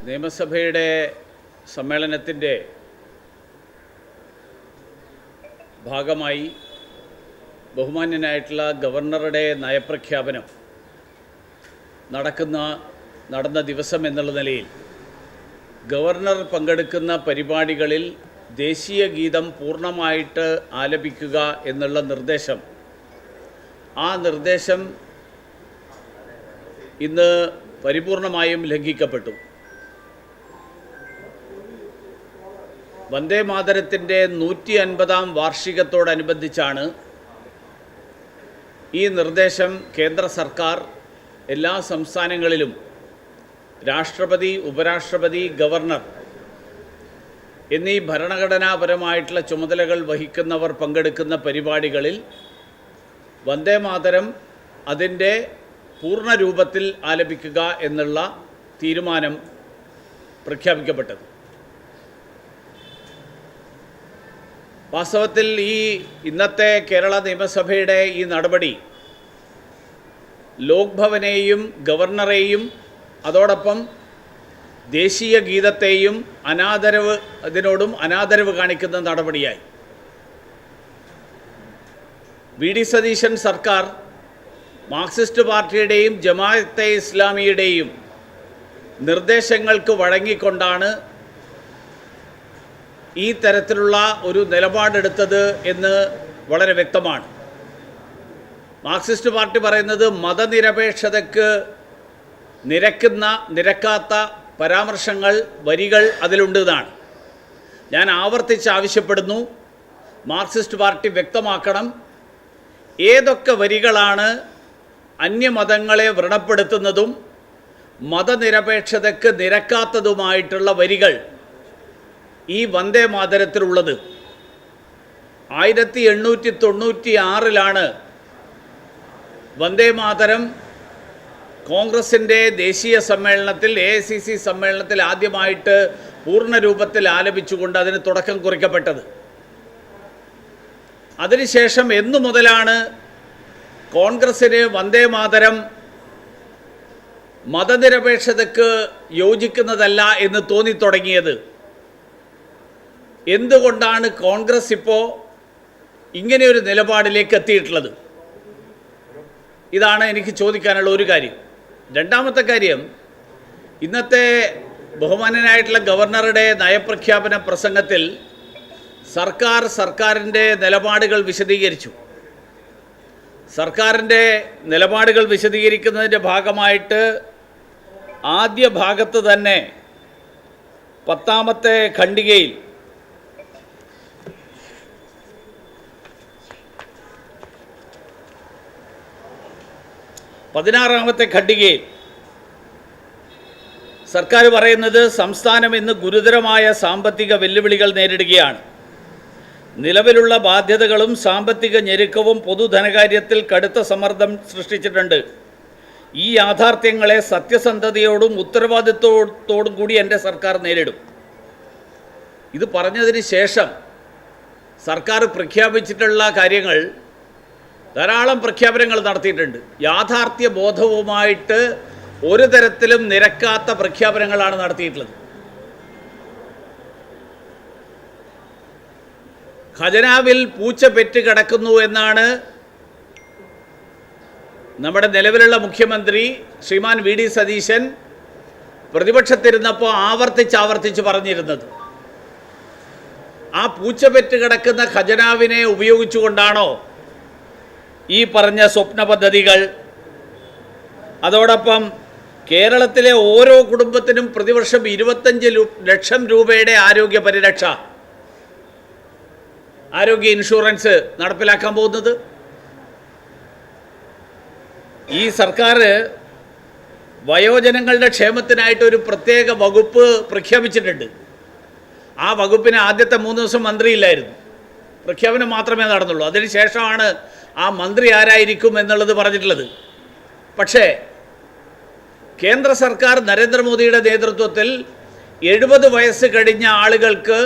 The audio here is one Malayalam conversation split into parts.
നിയമസഭയുടെ സമ്മേളനത്തിൻ്റെ ഭാഗമായി ബഹുമാന്യനായിട്ടുള്ള ഗവർണറുടെ നയപ്രഖ്യാപനം നടന്ന ദിവസം എന്നുള്ള നിലയിൽ ഗവർണർ പങ്കെടുക്കുന്ന പരിപാടികളിൽ ദേശീയ ഗീതം പൂർണ്ണമായിട്ട് ആലപിക്കുക എന്നുള്ള നിർദ്ദേശം ഇന്ന് പരിപൂർണമായും ലംഘിക്കപ്പെട്ടു. വന്ദേ മാതരത്തിൻ്റെ 150-ാം വാർഷികത്തോടനുബന്ധിച്ചാണ് ഈ നിർദ്ദേശം കേന്ദ്ര സർക്കാർ എല്ലാ സംസ്ഥാനങ്ങളിലും രാഷ്ട്രപതി, ഉപരാഷ്ട്രപതി, ഗവർണർ എന്നീ ഭരണഘടനാപരമായിട്ടുള്ള ചുമതലകൾ വഹിക്കുന്നവർ പങ്കെടുക്കുന്ന പരിപാടികളിൽ വന്ദേ മാതരം അതിൻ്റെ പൂർണ്ണ രൂപത്തിൽ ആലപിക്കുക എന്നുള്ള തീരുമാനം പ്രഖ്യാപിക്കപ്പെട്ടത്. വാസ്തവത്തിൽ ഇന്നത്തെ കേരള നിയമസഭയുടെ ഈ നടപടി ലോക് ഭവനെയും ഗവർണറെയും അതോടൊപ്പം ദേശീയ ഗീതത്തെയും അതിനോടും അനാദരവ് കാണിക്കുന്ന നടപടിയായി. വി.ഡി. സതീശൻ സർക്കാർ മാർക്സിസ്റ്റ് പാർട്ടിയുടെയും ജമാഅത്തെ ഇസ്ലാമിയുടെയും നിർദ്ദേശങ്ങൾക്ക് വഴങ്ങിക്കൊണ്ടാണ് ഈ തരത്തിലുള്ള ഒരു നിലപാടെടുത്തത് എന്ന് വളരെ വ്യക്തമാണ്. മാർക്സിസ്റ്റ് പാർട്ടി പറയുന്നത് മതനിരപേക്ഷതയ്ക്ക് നിരക്കാത്ത പരാമർശങ്ങൾ, വരികൾ അതിലുണ്ട് എന്നാണ്. ഞാൻ ആവർത്തിച്ച് ആവശ്യപ്പെടുന്നു, മാർക്സിസ്റ്റ് പാർട്ടി വ്യക്തമാക്കണം ഏതൊക്കെ വരികളാണ് അന്യമതങ്ങളെ വ്രണപ്പെടുത്തുന്നതും മതനിരപേക്ഷതയ്ക്ക് നിരക്കാത്തതുമായിട്ടുള്ള വരികൾ ഈ വന്ദേ മാതരത്തിലുള്ളത്. 1896 വന്ദേ മാതരം കോൺഗ്രസിൻ്റെ ദേശീയ സമ്മേളനത്തിൽ, AICC സമ്മേളനത്തിൽ ആദ്യമായിട്ട് പൂർണ്ണ രൂപത്തിൽ ആലപിച്ചുകൊണ്ട് അതിന് തുടക്കം കുറിക്കപ്പെട്ടത്. അതിനുശേഷം എന്നു മുതലാണ് കോൺഗ്രസ്സിന് വന്ദേ മാതരം മതനിരപേക്ഷതയ്ക്ക് യോജിക്കുന്നതല്ല എന്ന് തോന്നിത്തുടങ്ങിയത്? എന്തുകൊണ്ടാണ് കോൺഗ്രസ് ഇപ്പോൾ ഇങ്ങനെയൊരു നിലപാടിലേക്ക് എത്തിയിട്ടുള്ളത്? ഇതാണ് എനിക്ക് ചോദിക്കാനുള്ള ഒരു കാര്യം. രണ്ടാമത്തെ കാര്യം, ഇന്നത്തെ ബഹുമാന്യനായിട്ടുള്ള ഗവർണറുടെ നയപ്രഖ്യാപന പ്രസംഗത്തിൽ സർക്കാരിൻ്റെ നിലപാടുകൾ വിശദീകരിച്ചു. സർക്കാരിൻ്റെ നിലപാടുകൾ വിശദീകരിക്കുന്നതിൻ്റെ ഭാഗമായിട്ട് ആദ്യ ഭാഗത്ത് തന്നെ 10ാമത്തെ ഖണ്ഡികയിൽ സർക്കാർ പറയുന്നത്, സംസ്ഥാനം ഇന്ന് ഗുരുതരമായ സാമ്പത്തിക വെല്ലുവിളികൾ നേരിടുകയാണ്. നിലവിലുള്ള ബാധ്യതകളും സാമ്പത്തിക ഞെരുക്കവും പൊതുധനകാര്യത്തിൽ കടുത്ത സമ്മർദ്ദം സൃഷ്ടിച്ചിട്ടുണ്ട്. ഈ യാഥാർത്ഥ്യങ്ങളെ സത്യസന്ധതയോടും ഉത്തരവാദിത്വത്തോടും കൂടി എൻ്റെ സർക്കാർ നേരിടും. ഇത് പറഞ്ഞതിന് ശേഷം സർക്കാർ പ്രഖ്യാപിച്ചിട്ടുള്ള കാര്യങ്ങൾ, ധാരാളം പ്രഖ്യാപനങ്ങൾ നടത്തിയിട്ടുണ്ട്. യാഥാർത്ഥ്യ ബോധവുമായിട്ട് ഒരു തരത്തിലും നിരക്കാത്ത പ്രഖ്യാപനങ്ങളാണ് നടത്തിയിട്ടുള്ളത്. ഖജനാവിൽ പൂച്ച പെറ്റ് കിടക്കുന്നു എന്നാണ് നമ്മുടെ നിലവിലുള്ള മുഖ്യമന്ത്രി ശ്രീമാൻ വി.ഡി. സതീശൻ പ്രതിപക്ഷത്തിരുന്നപ്പോൾ ആവർത്തിച്ച് പറഞ്ഞിരുന്നത്. ആ പൂച്ച പെറ്റ് കിടക്കുന്ന ഖജനാവിനെ ഉപയോഗിച്ചുകൊണ്ടാണോ ഈ പറഞ്ഞ സ്വപ്ന പദ്ധതികൾ? അതോടൊപ്പം കേരളത്തിലെ ഓരോ കുടുംബത്തിനും പ്രതിവർഷം 25 ലക്ഷം രൂപയുടെ ആരോഗ്യ പരിരക്ഷ, ആരോഗ്യ ഇൻഷുറൻസ് നടപ്പിലാക്കാൻ പോകുന്നത്? ഈ സർക്കാർ വയോജനങ്ങളുടെ ക്ഷേമത്തിനായിട്ടൊരു പ്രത്യേക വകുപ്പ് പ്രഖ്യാപിച്ചിട്ടുണ്ട്. ആ വകുപ്പിന് ആദ്യത്തെ 3 ദിവസം മന്ത്രിയില്ലായിരുന്നു, പ്രഖ്യാപനം മാത്രമേ നടന്നുള്ളൂ. അതിനുശേഷമാണ് ആ മന്ത്രി ആരായിരിക്കും എന്നുള്ളത് പറഞ്ഞിട്ടുള്ളത്. പക്ഷേ കേന്ദ്ര സർക്കാർ നരേന്ദ്രമോദിയുടെ നേതൃത്വത്തിൽ 70 വയസ്സ് കഴിഞ്ഞ ആളുകൾക്ക്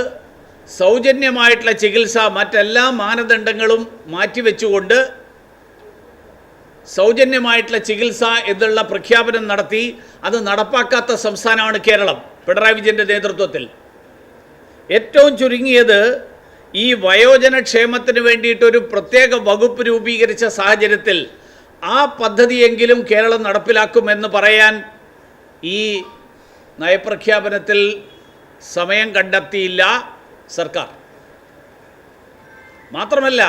സൗജന്യമായിട്ടുള്ള ചികിത്സ, മറ്റെല്ലാ മാനദണ്ഡങ്ങളും മാറ്റിവെച്ചുകൊണ്ട് സൗജന്യമായിട്ടുള്ള ചികിത്സ എന്നുള്ള പ്രഖ്യാപനം നടത്തി. അത് നടപ്പാക്കാത്ത സംസ്ഥാനമാണ് കേരളം. പിണറായി വിജയൻ്റെ നേതൃത്വത്തിൽ. ഏറ്റവും ചുരുങ്ങിയത് ഈ വയോജനക്ഷേമത്തിന് വേണ്ടിയിട്ടൊരു പ്രത്യേക വകുപ്പ് രൂപീകരിച്ച സാഹചര്യത്തിൽ ആ പദ്ധതിയെങ്കിലും കേരളം നടപ്പിലാക്കുമെന്ന് പറയാൻ ഈ നയപ്രഖ്യാപനത്തിൽ സമയം കണ്ടെത്തിയില്ല സർക്കാർ. മാത്രമല്ല,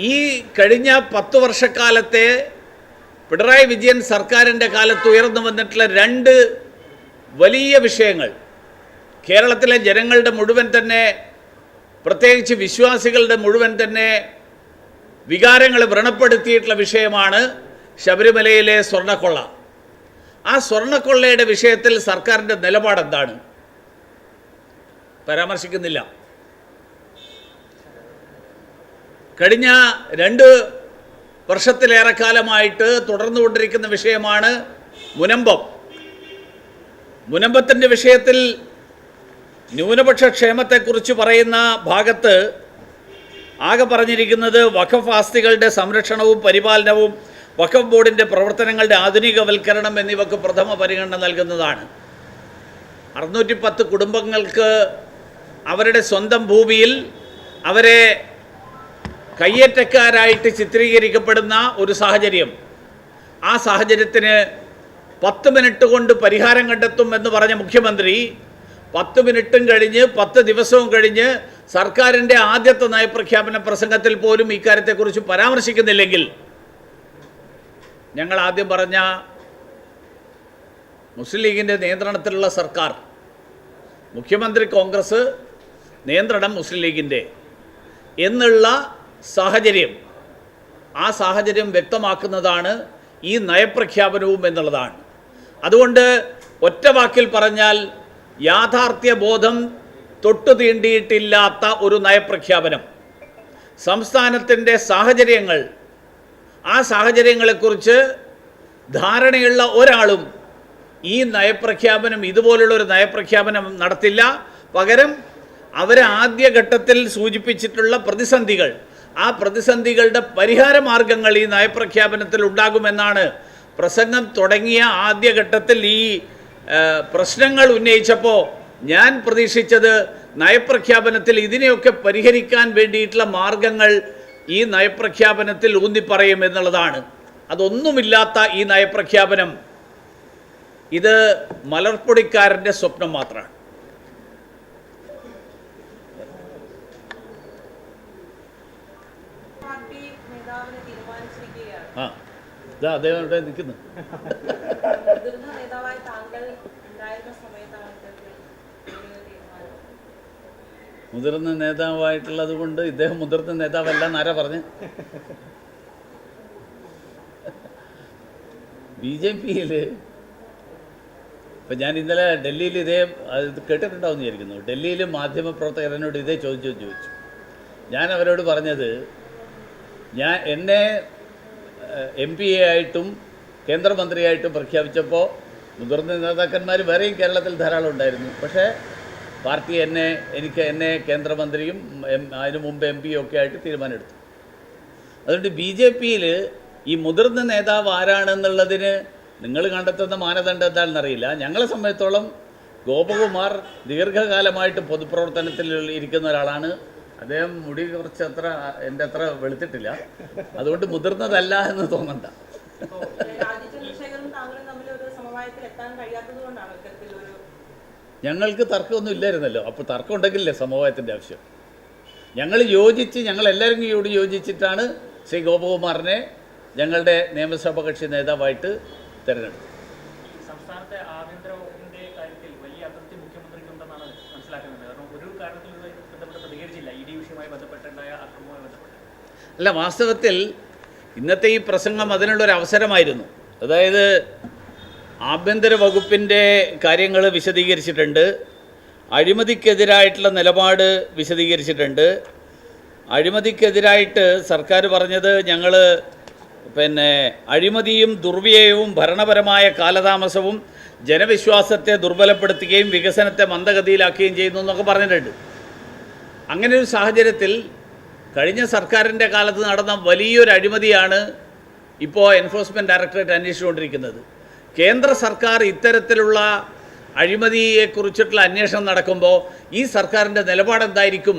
ഈ കഴിഞ്ഞ 10 വർഷക്കാലത്തെ പിണറായി വിജയൻ സർക്കാരിൻ്റെ കാലത്ത് ഉയർന്നു വന്നിട്ടുള്ള 2 വലിയ വിഷയങ്ങൾ കേരളത്തിലെ ജനങ്ങളുടെ മുഴുവൻ തന്നെ, പ്രത്യേകിച്ച് വിശ്വാസികളുടെ മുഴുവൻ തന്നെ വികാരങ്ങൾ വ്രണപ്പെടുത്തിയിട്ടുള്ള വിഷയമാണ് ശബരിമലയിലെ സ്വർണ്ണക്കൊള്ള. ആ സ്വർണ്ണക്കൊള്ളയുടെ വിഷയത്തിൽ സർക്കാരിൻ്റെ നിലപാടെന്താണ്? പരാമർശിക്കുന്നില്ല. കഴിഞ്ഞ 2 വർഷത്തിലേറെ കാലമായിട്ട് തുടർന്നുകൊണ്ടിരിക്കുന്ന വിഷയമാണ് മുനമ്പം. മുനമ്പത്തിൻ്റെ വിഷയത്തിൽ ന്യൂനപക്ഷ ക്ഷേമത്തെക്കുറിച്ച് പറയുന്ന ഭാഗത്ത് ആകെ പറഞ്ഞിരിക്കുന്നത് വഖഫ് ആസ്തികളുടെ സംരക്ഷണവും പരിപാലനവും വഖഫ് ബോർഡിൻ്റെ പ്രവർത്തനങ്ങളുടെ ആധുനികവൽക്കരണം എന്നിവയ്ക്ക് പ്രഥമ പരിഗണന നൽകുന്നതാണ്. 610 കുടുംബങ്ങൾക്ക് അവരുടെ സ്വന്തം ഭൂമിയിൽ അവരെ കയ്യേറ്റക്കാരായിട്ട് ചിത്രീകരിക്കപ്പെടുന്ന ഒരു സാഹചര്യം, ആ സാഹചര്യത്തിന് 10 മിനിറ്റ് കൊണ്ട് പരിഹാരം കണ്ടെത്തും എന്ന് പറഞ്ഞ മുഖ്യമന്ത്രി 10 മിനിറ്റും കഴിഞ്ഞ് 10 ദിവസവും കഴിഞ്ഞ് സർക്കാരിൻ്റെ ആദ്യത്തെ നയപ്രഖ്യാപന പ്രസംഗത്തിൽ പോലും ഇക്കാര്യത്തെക്കുറിച്ച് പരാമർശിക്കുന്നില്ലെങ്കിൽ, ഞങ്ങൾ ആദ്യം പറഞ്ഞ മുസ്ലിം ലീഗിൻ്റെ നിയന്ത്രണത്തിലുള്ള സർക്കാർ, മുഖ്യമന്ത്രി കോൺഗ്രസ്, നിയന്ത്രണം മുസ്ലിം ലീഗിൻ്റെ എന്നുള്ള സാഹചര്യം, ആ സാഹചര്യം വ്യക്തമാക്കുന്നതാണ് ഈ നയപ്രഖ്യാപനവും എന്നുള്ളതാണ്. അതുകൊണ്ട് ഒറ്റ വാക്കിൽ പറഞ്ഞാൽ യാഥാർത്ഥ്യബോധം തൊട്ടു തീണ്ടിയിട്ടില്ലാത്ത ഒരു നയപ്രഖ്യാപനം. സംസ്ഥാനത്തിൻ്റെ സാഹചര്യങ്ങൾ, ആ സാഹചര്യങ്ങളെക്കുറിച്ച് ധാരണയുള്ള ഒരാളും ഈ നയപ്രഖ്യാപനം, ഇതുപോലുള്ളൊരു നയപ്രഖ്യാപനം നടത്തില്ല. പകരം അവർ ആദ്യഘട്ടത്തിൽ സൂചിപ്പിച്ചിട്ടുള്ള പ്രതിസന്ധികൾ, ആ പ്രതിസന്ധികളുടെ പരിഹാര മാർഗങ്ങൾ ഈ നയപ്രഖ്യാപനത്തിൽ ഉണ്ടാകുമെന്നാണ് പ്രസംഗം തുടങ്ങിയ ആദ്യഘട്ടത്തിൽ ഈ പ്രശ്നങ്ങൾ ഉന്നയിച്ചപ്പോൾ ഞാൻ പ്രതീക്ഷിച്ചത്. നയപ്രഖ്യാപനത്തിൽ ഇതിനെയൊക്കെ പരിഹരിക്കാൻ വേണ്ടിയിട്ടുള്ള മാർഗങ്ങൾ ഈ നയപ്രഖ്യാപനത്തിൽ ഊന്നിപ്പറയും എന്നുള്ളതാണ്. അതൊന്നുമില്ലാത്ത ഈ നയപ്രഖ്യാപനം ഇത് മലർപ്പൊടിക്കാരൻ്റെ സ്വപ്നം മാത്രമാണ്. ആ, ഇതാ അദ്ദേഹം ഇവിടെ നിൽക്കുന്നു. മുതിർന്ന നേതാവായിട്ടുള്ളത് കൊണ്ട് ഇദ്ദേഹം മുതിർന്ന നേതാവല്ല എന്നാരാ പറഞ്ഞ്? BJP-യിൽ ഇപ്പം ഞാൻ ഇന്നലെ ഡൽഹിയിൽ ഇതേ കേട്ടിട്ടുണ്ടാവുമെന്ന് വിചാരിക്കുന്നു. ഡൽഹിയിൽ മാധ്യമപ്രവർത്തകരനോട് ഇതേ ചോദിച്ചു. ഞാൻ അവരോട് പറഞ്ഞത്, എന്നെ MP ആയിട്ടും കേന്ദ്രമന്ത്രിയായിട്ടും പ്രഖ്യാപിച്ചപ്പോൾ മുതിർന്ന നേതാക്കന്മാർ വേറെയും കേരളത്തിൽ ധാരാളം ഉണ്ടായിരുന്നു. പക്ഷേ പാർട്ടി എന്നെ കേന്ദ്രമന്ത്രിയും അതിനു മുമ്പ് MP ഒക്കെ ആയിട്ട് തീരുമാനമെടുത്തു. അതുകൊണ്ട് BJP-യിൽ ഈ മുതിർന്ന നേതാവ് ആരാണെന്നുള്ളതിന് നിങ്ങൾ കണ്ടെത്തുന്ന മാനദണ്ഡം എന്താണെന്നറിയില്ല. ഞങ്ങളെ സംബന്ധിച്ചോളം ഗോപകുമാർ ദീർഘകാലമായിട്ട് പൊതുപ്രവർത്തനത്തിൽ ഇരിക്കുന്ന ഒരാളാണ്. അദ്ദേഹം മുടി കുറച്ച് എൻ്റെ അത്ര വെളുത്തിട്ടില്ല, അതുകൊണ്ട് മുതിർന്നതല്ല എന്ന് തോന്നണ്ട. ഞങ്ങൾക്ക് തർക്കമൊന്നും ഇല്ലായിരുന്നല്ലോ. അപ്പോൾ തർക്കം ഉണ്ടെങ്കിലല്ലേ സമവായത്തിൻ്റെ ആവശ്യം. ഞങ്ങളെല്ലാവരും കൂടി യോജിച്ചിട്ടാണ് ശ്രീ ഗോപകുമാറിനെ ഞങ്ങളുടെ നിയമസഭാ കക്ഷി നേതാവായിട്ട് തിരഞ്ഞെടുത്തു. സംസ്ഥാനത്തെ ആഭ്യന്തര വകുപ്പിന്റെ കാര്യത്തിൽ വലിയ അതൃപ്തി മുഖ്യമന്ത്രിക്കുണ്ടെന്നാണ് മനസ്സിലാക്കുന്നത്. കാരണം ഒരു കാരണത്തിൽ ബന്ധപ്പെട്ട് പ്രതികരിച്ചില്ല, ED വിഷയവുമായി ബന്ധപ്പെട്ടുണ്ടായ അക്രമവുമായി ബന്ധപ്പെട്ട്. അല്ല, വാസ്തവത്തിൽ ഇന്നത്തെ ഈ പ്രസംഗം അതിനുള്ളൊരു അവസരമായിരുന്നു. അതായത് ആഭ്യന്തര വകുപ്പിൻ്റെ കാര്യങ്ങൾ വിശദീകരിച്ചിട്ടുണ്ട്, അഴിമതിക്കെതിരായിട്ടുള്ള നിലപാട് വിശദീകരിച്ചിട്ടുണ്ട്. അഴിമതിക്കെതിരായിട്ട് സർക്കാർ പറഞ്ഞത്, ഞങ്ങൾ അഴിമതിയും ദുർവ്യയവും ഭരണപരമായ കാലതാമസവും ജനവിശ്വാസത്തെ ദുർബലപ്പെടുത്തുകയും വികസനത്തെ മന്ദഗതിയിലാക്കുകയും ചെയ്യുന്നു എന്നൊക്കെ പറഞ്ഞിട്ടുണ്ട്. അങ്ങനെ ഒരു സാഹചര്യത്തിൽ കഴിഞ്ഞ സർക്കാരിൻ്റെ കാലത്ത് നടന്ന വലിയൊരു അഴിമതിയാണ് ഇപ്പോൾ എൻഫോഴ്സ്മെൻറ്റ് ഡയറക്ടറേറ്റ് അന്വേഷിച്ചുകൊണ്ടിരിക്കുന്നത്. കേന്ദ്ര സർക്കാർ ഇത്തരത്തിലുള്ള അഴിമതിയെക്കുറിച്ചിട്ടുള്ള അന്വേഷണം നടക്കുമ്പോൾ ഈ സർക്കാരിൻ്റെ നിലപാടെന്തായിരിക്കും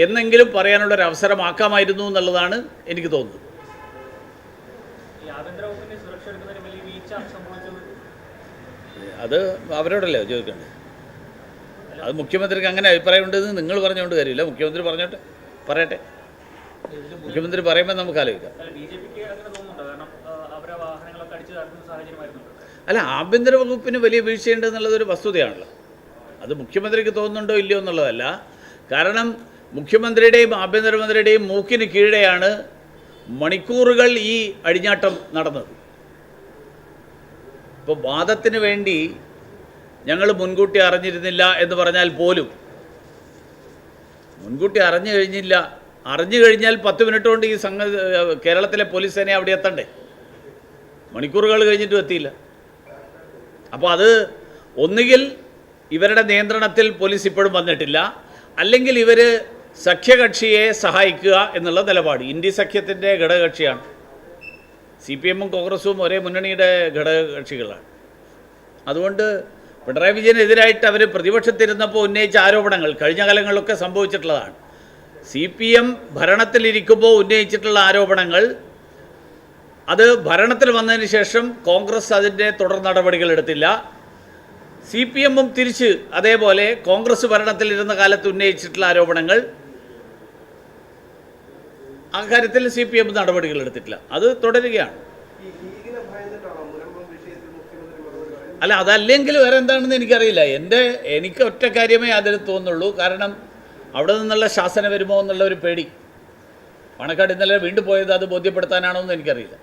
എന്നെങ്കിലും പറയാനുള്ളൊരു അവസരമാക്കാമായിരുന്നു എന്നുള്ളതാണ് എനിക്ക് തോന്നുന്നത്. ഈ ആഭ്യന്തര വകുപ്പിന്റെ സുരക്ഷ എടുക്കുന്നതിന് വലിയ വീഴ്ച സംഭവിച്ചത് അത് അവരോടല്ലേ ചോദിക്കേണ്ടത്. അത് മുഖ്യമന്ത്രിക്ക് അങ്ങനെ അഭിപ്രായമുണ്ടെന്ന് നിങ്ങൾ പറഞ്ഞുകൊണ്ട് കാര്യമില്ല. മുഖ്യമന്ത്രി പറയട്ടെ. മുഖ്യമന്ത്രി പറയുമ്പോൾ നമുക്ക് ആലോചിക്കാം. ബിജെപിക്ക് അങ്ങനെ തോന്നുന്നുണ്ടോ? കാരണം അവരെ വാഹനങ്ങളൊക്കെ അടിച്ചു താഴ്ത്തുന്ന സാഹചര്യമായിരുന്നു. അല്ല, ആഭ്യന്തര വകുപ്പിന് വലിയ വീഴ്ചയുണ്ട് എന്നുള്ളതൊരു വസ്തുതയാണല്ലോ. അത് മുഖ്യമന്ത്രിക്ക് തോന്നുന്നുണ്ടോ ഇല്ലയോ എന്നുള്ളതല്ല. കാരണം മുഖ്യമന്ത്രിയുടെയും ആഭ്യന്തരമന്ത്രിയുടെയും മൂക്കിന് കീഴെയാണ് മണിക്കൂറുകൾ ഈ അഴിഞ്ഞാട്ടം നടന്നത്. ഇപ്പോൾ വാദത്തിന് വേണ്ടി ഞങ്ങൾ മുൻകൂട്ടി അറിഞ്ഞിരുന്നില്ല എന്ന് പറഞ്ഞാൽ പോലും, മുൻകൂട്ടി അറിഞ്ഞു കഴിഞ്ഞാൽ 10 മിനിറ്റ് കൊണ്ട് ഈ കേരളത്തിലെ പോലീസ് സേന അവിടെ എത്തണ്ടേ? മണിക്കൂറുകൾ കഴിഞ്ഞിട്ടും എത്തിയില്ല. അപ്പോൾ അത് ഒന്നുകിൽ ഇവരുടെ നിയന്ത്രണത്തിൽ പോലീസ് ഇപ്പോഴും വന്നിട്ടില്ല, അല്ലെങ്കിൽ ഇവർ സഖ്യകക്ഷിയെ സഹായിക്കുക എന്നുള്ള നിലപാട്. ഇന്ത്യ സഖ്യത്തിൻ്റെ ഘടകകക്ഷിയാണ്. CPM-ഉം കോൺഗ്രസും ഒരേ മുന്നണിയുടെ ഘടകകക്ഷികളാണ്. അതുകൊണ്ട് പിണറായി വിജയനെതിരായിട്ട് അവർ പ്രതിപക്ഷത്തിരുന്നപ്പോൾ ഉന്നയിച്ച ആരോപണങ്ങൾ കഴിഞ്ഞ കാലങ്ങളിലൊക്കെ സംഭവിച്ചിട്ടുള്ളതാണ്. CPM ഭരണത്തിലിരിക്കുമ്പോൾ ഉന്നയിച്ചിട്ടുള്ള ആരോപണങ്ങൾ അത് ഭരണത്തിൽ വന്നതിന് ശേഷം കോൺഗ്രസ് അതിൻ്റെ തുടർ നടപടികൾ എടുത്തില്ല. CPM-ഉം തിരിച്ച് അതേപോലെ കോൺഗ്രസ് ഭരണത്തിലിരുന്ന കാലത്ത് ഉന്നയിച്ചിട്ടുള്ള ആരോപണങ്ങൾ, ആ കാര്യത്തിൽ CPM നടപടികൾ എടുത്തിട്ടില്ല. അത് തുടരുകയാണ്. അല്ല, അതല്ലെങ്കിൽ വേറെ എന്താണെന്ന് എനിക്കറിയില്ല. എനിക്ക് ഒറ്റ കാര്യമേ അതിൽ തോന്നുള്ളൂ. കാരണം അവിടെ നിന്നുള്ള ശാസന വരുമോ എന്നുള്ള ഒരു പേടി. പാണക്കാട് ഇന്നലെ വീണ്ടും പോയത് അത് ബോധ്യപ്പെടുത്താനാണോ എന്ന് എനിക്കറിയില്ല.